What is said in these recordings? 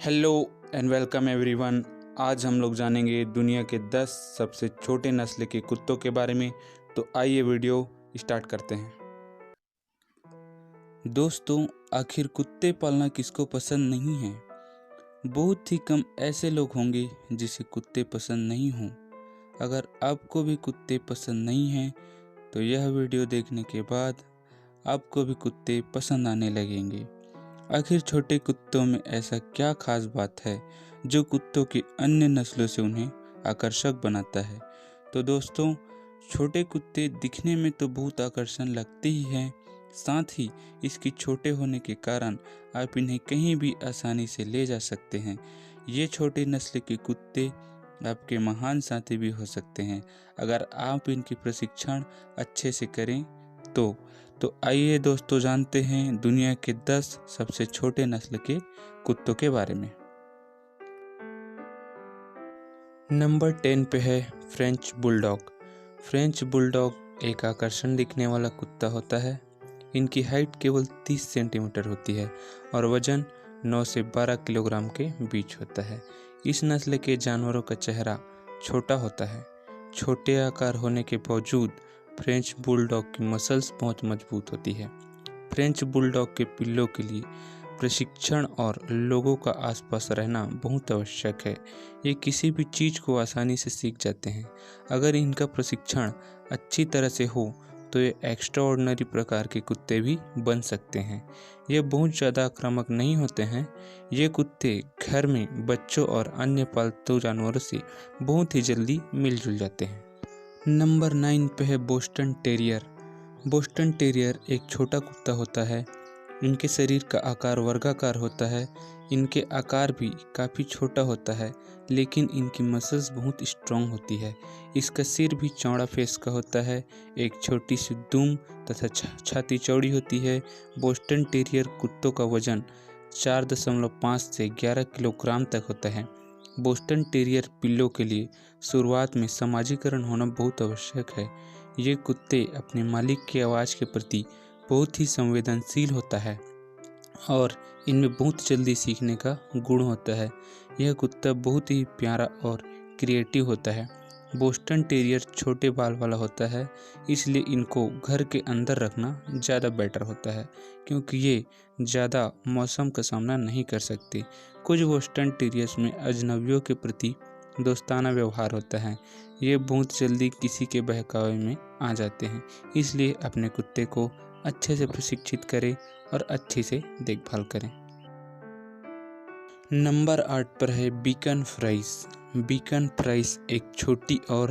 Hello and welcome everyone. आज हम लोग जानेंगे दुनिया के 10 सबसे छोटे नस्ल के कुत्तों के बारे में। तो आइए वीडियो स्टार्ट करते हैं। दोस्तों, आखिर कुत्ते पालना किसको पसंद नहीं है? बहुत ही कम ऐसे लोग होंगे जिसे कुत्ते पसंद नहीं हों। अगर आपको भी कुत्ते पसंद नहीं हैं तो यह वीडियो देखने के बाद आपको भी कुत्ते पसंद आने लगेंगे। आखिर छोटे कुत्तों में ऐसा क्या खास बात है जो कुत्तों की अन्य नस्लों से उन्हें आकर्षक बनाता है? तो दोस्तों, छोटे कुत्ते दिखने में तो बहुत आकर्षण लगते ही हैं, साथ ही इसकी छोटे होने के कारण आप इन्हें कहीं भी आसानी से ले जा सकते हैं। ये छोटे नस्ल के कुत्ते आपके महान साथी भी हो सकते हैं अगर आप इनकी प्रशिक्षण अच्छे से करें तो आइए दोस्तों जानते हैं दुनिया के 10 सबसे छोटे नस्ल के कुत्तों के बारे में। नंबर 10 पे है फ्रेंच बुलडॉग। फ्रेंच बुलडॉग एक आकर्षण दिखने वाला कुत्ता होता है। इनकी हाइट केवल 30 सेंटीमीटर होती है और वजन 9 से 12 किलोग्राम के बीच होता है। इस नस्ल के जानवरों का चेहरा छोटा होता है। छोटे आकार होने के बावजूद फ्रेंच बुलडॉग की मसल्स बहुत मजबूत होती है। फ्रेंच बुलडॉग के पिल्लों के लिए प्रशिक्षण और लोगों का आसपास रहना बहुत आवश्यक है। ये किसी भी चीज़ को आसानी से सीख जाते हैं। अगर इनका प्रशिक्षण अच्छी तरह से हो तो ये एक्स्ट्रा ऑर्डिनरी प्रकार के कुत्ते भी बन सकते हैं। ये बहुत ज़्यादा आक्रामक नहीं होते हैं। ये कुत्ते घर में बच्चों और अन्य पालतू जानवरों से बहुत ही जल्दी मिलजुल जाते हैं। नंबर 9 पे है बोस्टन टेरियर। बोस्टन टेरियर एक छोटा कुत्ता होता है। इनके शरीर का आकार वर्गाकार होता है। इनके आकार भी काफ़ी छोटा होता है, लेकिन इनकी मसल्स बहुत स्ट्रॉन्ग होती है। इसका सिर भी चौड़ा फेस का होता है। एक छोटी सी दुम तथा छाती चौड़ी होती है। बोस्टन टेरियर कुत्तों का वजन 4.5 से 11 किलोग्राम तक होता है। बोस्टन टेरियर पिल्लों के लिए शुरुआत में सामाजिकरण होना बहुत आवश्यक है। ये कुत्ते अपने मालिक की आवाज़ के प्रति बहुत ही संवेदनशील होता है और इनमें बहुत जल्दी सीखने का गुण होता है। यह कुत्ता बहुत ही प्यारा और क्रिएटिव होता है। बोस्टन टेरियर छोटे बाल वाला होता है, इसलिए इनको घर के अंदर रखना ज़्यादा बेटर होता है क्योंकि ये ज़्यादा मौसम का सामना नहीं कर सकते। कुछ बोस्टन टेरियर्स में अजनबियों के प्रति दोस्ताना व्यवहार होता है। ये बहुत जल्दी किसी के बहकावे में आ जाते हैं, इसलिए अपने कुत्ते को अच्छे से प्रशिक्षित करें और अच्छी से देखभाल करें। नंबर 8 पर है बीकन फ्राइस। बीकन फ्राइस एक छोटी और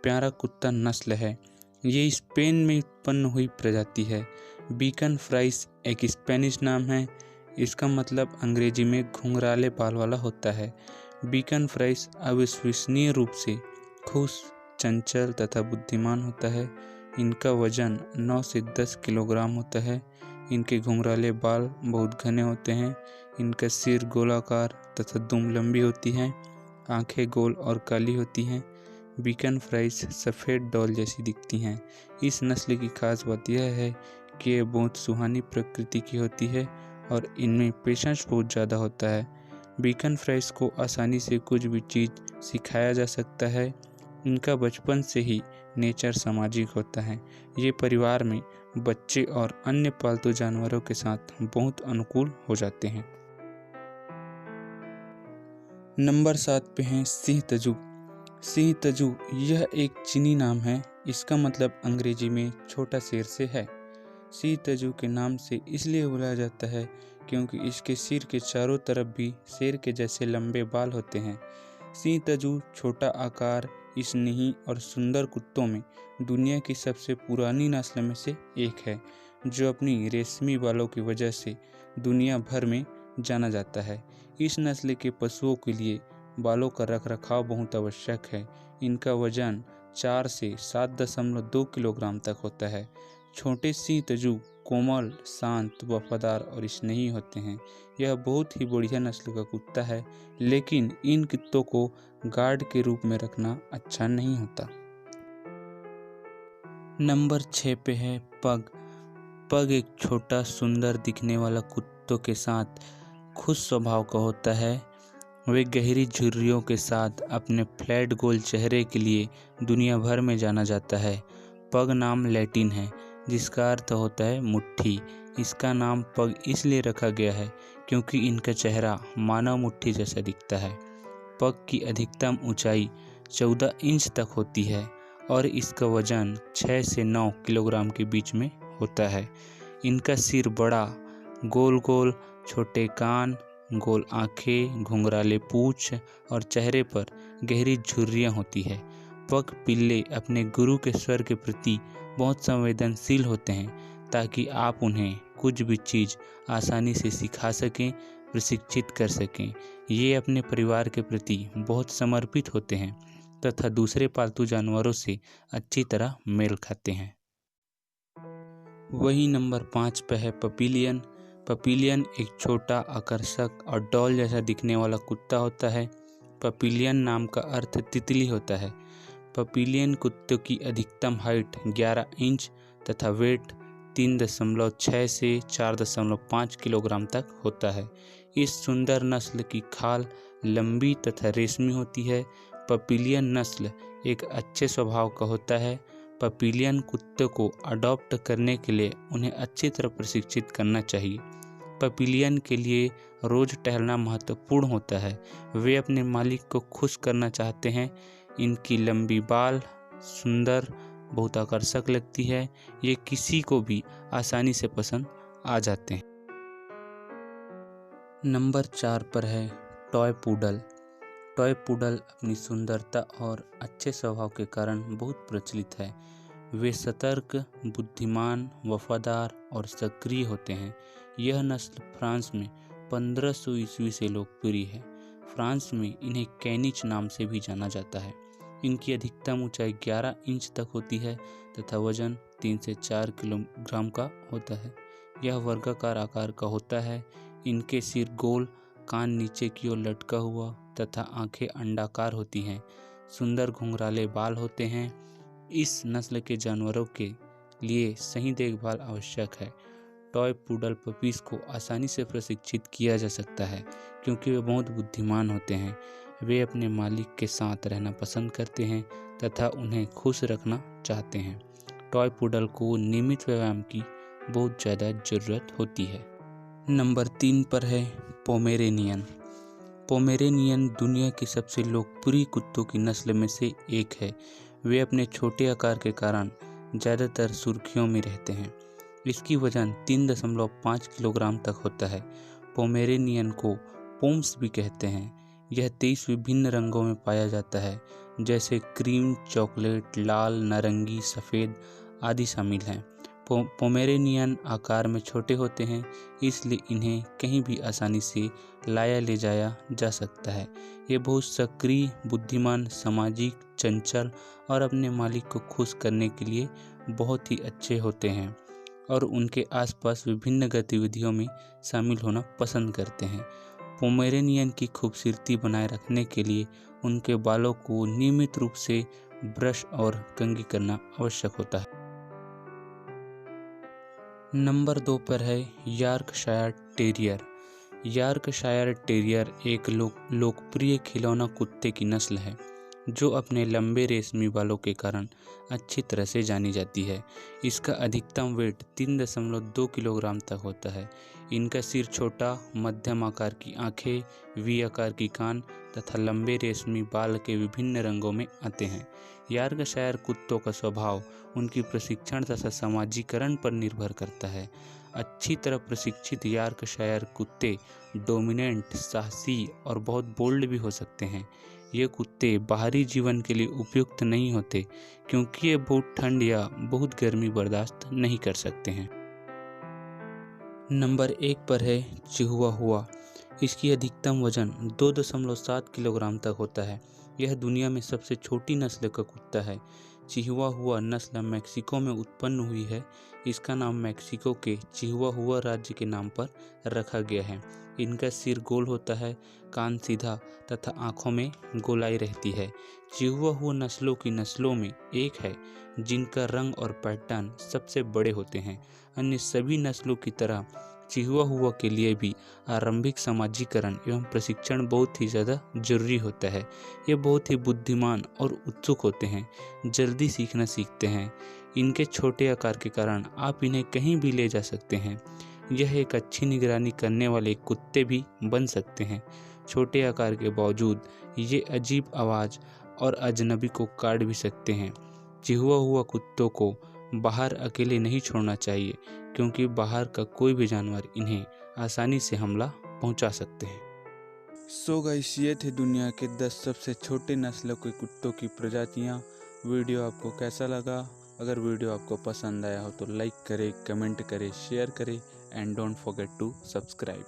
प्यारा कुत्ता नस्ल है। ये स्पेन में उत्पन्न हुई प्रजाति है। बीकन फ्राइस एक स्पेनिश नाम है। इसका मतलब अंग्रेजी में घुंघराले बाल वाला होता है। बीकन फ्राइस अविश्वसनीय रूप से खुश, चंचल तथा बुद्धिमान होता है। इनका वजन 9 से 10 किलोग्राम होता है। इनके घुंघराले बाल बहुत घने होते हैं। इनका सिर गोलाकार तथा दुम लंबी होती है। आंखें गोल और काली होती हैं। बीकन फ्राइस सफ़ेद डॉल जैसी दिखती हैं। इस नस्ल की खास बात यह है कि ये बहुत सुहानी प्रकृति की होती है और इनमें पेशेंस बहुत ज़्यादा होता है। बीकन फ्राइस को आसानी से कुछ भी चीज़ सिखाया जा सकता है। इनका बचपन से ही नेचर सामाजिक होता है। ये परिवार में बच्चे और अन्य पालतू जानवरों के साथ बहुत अनुकूल हो जाते हैं। नंबर 7 पे हैं सिंह तजू। सिंह तजू यह एक चीनी नाम है। इसका मतलब अंग्रेजी में छोटा शेर से है। सिंह तजू के नाम से इसलिए बुलाया जाता है क्योंकि इसके सिर के चारों तरफ भी शेर के जैसे लंबे बाल होते हैं। सिंह तजू छोटा आकार, स्नेही और सुंदर कुत्तों में दुनिया की सबसे पुरानी नस्ल में से एक है, जो अपनी रेशमी बालों की वजह से दुनिया भर में जाना जाता है। इस नस्ल के पशुओं के लिए बालों का रखरखाव बहुत आवश्यक है। इनका वजन 4 से 7.2 किलोग्राम तक होता है। छोटे सिंह तजू कोमल, शांत, वफादार और स्नेही होते हैं। यह बहुत ही बढ़िया नस्ल का कुत्ता है, लेकिन इन कुत्तों को गार्ड के रूप में रखना अच्छा नहीं होता। नंबर 6 पे है पग। पग एक छोटा सुंदर दिखने वाला कुत्तों के साथ खुश स्वभाव का होता है। वे गहरी झुर्रियों के साथ अपने फ्लैट गोल चेहरे के लिए दुनिया भर में जाना जाता है। पग नाम लैटिन है जिसका अर्थ होता है मुट्ठी। इसका नाम पग इसलिए रखा गया है क्योंकि इनका चेहरा मानव मुट्ठी जैसा दिखता है। पग की अधिकतम ऊंचाई 14 इंच तक होती है और इसका वजन 6 से 9 किलोग्राम के बीच में होता है। इनका सिर बड़ा, गोल गोल छोटे कान, गोल आंखें, घुंघराले पूंछ और चेहरे पर गहरी झुर्रियां होती है। पग पिल्ले अपने गुरु के स्वर के प्रति बहुत संवेदनशील होते हैं ताकि आप उन्हें कुछ भी चीज़ आसानी से सिखा सकें, प्रशिक्षित कर सकें। ये अपने परिवार के प्रति बहुत समर्पित होते हैं तथा दूसरे पालतू जानवरों से अच्छी तरह मेल खाते हैं। वही नंबर 5 पे है पपीलियन। पपीलियन एक छोटा, आकर्षक और डॉल जैसा दिखने वाला कुत्ता होता है। पपीलियन नाम का अर्थ तितली होता है। पपीलियन कुत्तों की अधिकतम हाइट 11 इंच तथा वेट 3.6 से 4.5 किलोग्राम तक होता है। इस सुंदर नस्ल की खाल लंबी तथा रेशमी होती है। पपीलियन नस्ल एक अच्छे स्वभाव का होता है। पपीलियन कुत्ते को अडॉप्ट करने के लिए उन्हें अच्छी तरह प्रशिक्षित करना चाहिए। पपीलियन के लिए रोज टहलना महत्वपूर्ण होता है। वे अपने मालिक को खुश करना चाहते हैं। इनकी लंबी बाल सुंदर, बहुत आकर्षक लगती है। ये किसी को भी आसानी से पसंद आ जाते हैं। नंबर 4 पर है टॉय पूडल। टॉय पूडल अपनी सुंदरता और अच्छे स्वभाव के कारण बहुत प्रचलित है। वे सतर्क, बुद्धिमान, वफादार और सक्रिय होते हैं। यह नस्ल फ्रांस में 1500 ईस्वी से लोकप्रिय है। फ्रांस में इन्हें कैनिच नाम से भी जाना जाता है। इनकी अधिकतम ऊंचाई 11 इंच तक होती है तथा वजन 3 से 4 किलोग्राम का होता है। यह वर्गाकार आकार का होता है। इनके सिर गोल, कान नीचे की ओर लटका हुआ तथा आंखें अंडाकार होती हैं। सुंदर घुंघराले बाल होते हैं। इस नस्ल के जानवरों के लिए सही देखभाल आवश्यक है। टॉय पूडल पपीज को आसानी से प्रशिक्षित किया जा सकता है क्योंकि वे बहुत बुद्धिमान होते हैं। वे अपने मालिक के साथ रहना पसंद करते हैं तथा उन्हें खुश रखना चाहते हैं। टॉय पूडल को नियमित व्यायाम की बहुत ज़्यादा ज़रूरत होती है। नंबर 3 पर है पोमेरेनियन। पोमेरेनियन दुनिया की सबसे लोकप्रिय कुत्तों की नस्ल में से एक है। वे अपने छोटे आकार के कारण ज़्यादातर सुर्खियों में रहते हैं। इसकी वजन 3.5 किलोग्राम तक होता है। पोमेरेनियन को पोम्स भी कहते हैं। यह 23 विभिन्न रंगों में पाया जाता है जैसे क्रीम, चॉकलेट, लाल, नारंगी, सफ़ेद आदि शामिल हैं। पोमेरेनियन आकार में छोटे होते हैं इसलिए इन्हें कहीं भी आसानी से लाया ले जाया जा सकता है। ये बहुत सक्रिय, बुद्धिमान, सामाजिक, चंचल और अपने मालिक को खुश करने के लिए बहुत ही अच्छे होते हैं और उनके आसपास विभिन्न गतिविधियों में शामिल होना पसंद करते हैं। पोमेरेनियन की खूबसूरती बनाए रखने के लिए उनके बालों को नियमित रूप से ब्रश और कंघी करना आवश्यक होता है। नंबर 2 पर है यॉर्कशायर टेरियर। यॉर्कशायर टेरियर एक लोकप्रिय खिलौना कुत्ते की नस्ल है जो अपने लंबे रेशमी बालों के कारण अच्छी तरह से जानी जाती है। इसका अधिकतम वेट 3.2 किलोग्राम तक होता है। इनका सिर छोटा, मध्यम आकार की आंखें, वी आकार की कान तथा लंबे रेशमी बाल के विभिन्न रंगों में आते हैं। यॉर्कशायर कुत्तों का स्वभाव उनकी प्रशिक्षण तथा समाजीकरण पर निर्भर करता है। अच्छी तरह प्रशिक्षित यॉर्कशायर कुत्ते डोमिनेंट, साहसी और बहुत बोल्ड भी हो सकते हैं। ये कुत्ते बाहरी जीवन के लिए उपयुक्त नहीं होते क्योंकि ये बहुत ठंड या बहुत गर्मी बर्दाश्त नहीं कर सकते हैं। नंबर 1 पर है चिहुआहुआ। इसकी अधिकतम वजन 2.7 किलोग्राम तक होता है। यह दुनिया में सबसे छोटी नस्ल का कुत्ता है। चिहुआहुआ नस्ल मैक्सिको में उत्पन्न हुई है। इसका नाम मैक्सिको के चिहुआहुआ राज्य के नाम पर रखा गया है। इनका सिर गोल होता है, कान सीधा तथा आँखों में गोलाई रहती है। चिहुआहुआ नस्लों में एक है जिनका रंग और पैटर्न सबसे बड़े होते हैं। अन्य सभी नस्लों की तरह चिहुआ के लिए भी आरंभिक सामाजिकरण एवं प्रशिक्षण बहुत ही ज़्यादा जरूरी होता है। ये बहुत ही बुद्धिमान और उत्सुक होते हैं, जल्दी सीखना सीखते हैं। इनके छोटे आकार के कारण आप इन्हें कहीं भी ले जा सकते हैं। यह एक अच्छी निगरानी करने वाले कुत्ते भी बन सकते हैं। छोटे आकार के बावजूद ये अजीब आवाज़ और अजनबी को काट भी सकते हैं। चिहुआ कुत्तों को बाहर अकेले नहीं छोड़ना चाहिए, क्योंकि बाहर का कोई भी जानवर इन्हें आसानी से हमला पहुंचा सकते हैं। सो गाइस, ये थे दुनिया के 10 सबसे छोटे नस्लों के कुत्तों की प्रजातियाँ। वीडियो आपको कैसा लगा? अगर वीडियो आपको पसंद आया हो तो लाइक करें, कमेंट करें, शेयर करें and don't forget to subscribe.